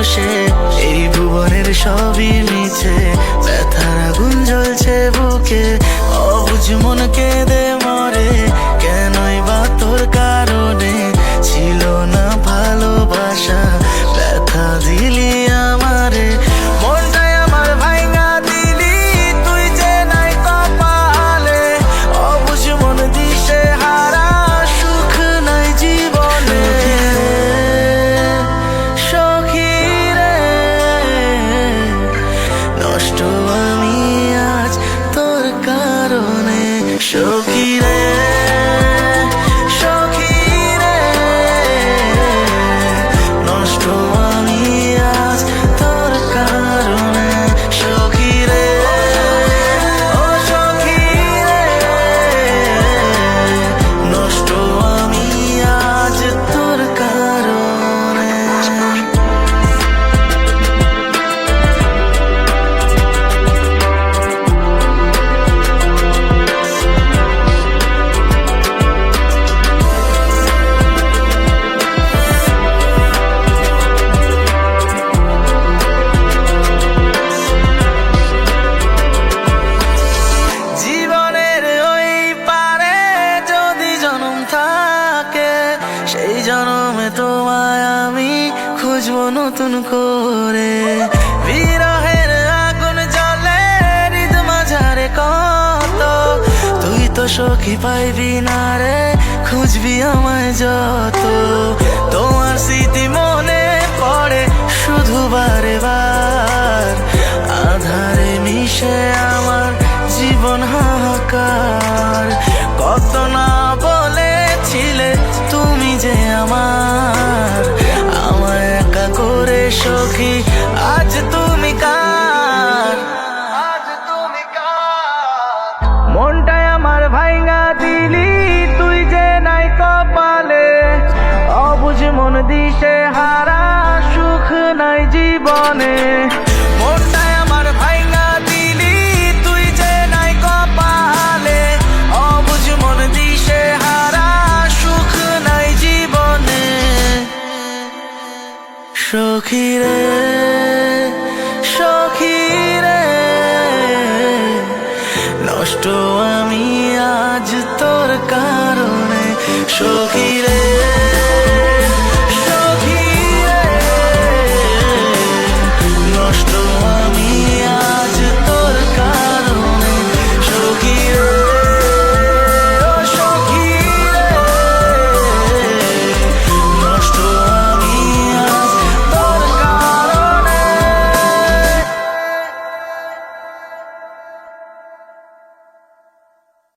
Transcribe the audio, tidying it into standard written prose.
বসে এই ভুবনের সবই মিছে, ব্যথার আগুন জ্বলছে বুকে, অবুঝ মন কেঁদে মরে, কেনই বা তোর কারণে ছিল না ভালোবাসা, ব্যথা দিলি আমারে, মনটাই আমার ভাঙা দিলি তুই যে নাই কপালে, অবুঝ মন দিশে হারা, সুখ নাই জীবনে। সখী রে, নষ্ট আমি আজ তোর কারণে, সখী রে, সখী রে, নষ্ট আমি আজ তোর কারণে, সখী রে, ও সখী রে, নষ্ট আমি আজ তোর কারণে। জীবনের ওই পারে যদি জনম থাকে, সেই জনমে তোমায় আমি খুঁজবো নতুন করে, বিরহের আগুন জ্বলে হৃদ মাঝারে কত, তুই তো সখী পাইবি না রে, খুঁজবি আমায় যত, তোমার স্মৃতি মনে পড়ে শুধু বারে বার, আধারে মিশে আমার জীবন হাহাকার, কত না বলেছিলে তুমি যে আমার, আমায় একা করে সখী আজ তুমি কার, আজ তুমি কার, মনটাই আমার ভাঙা দিলি তুই যে নাই কপালে, অবুঝ মন দিশে হারা, সুখ নাই জীবনে, মনটাই আমার ভাঙা দিলি তুই যে নাই কপালে, অবুঝ মন দিশে হারা, সুখ নাই জীবনে। সখী রে, সখী রে, নষ্ট আমি আজ তোর কারণে, সখী রে।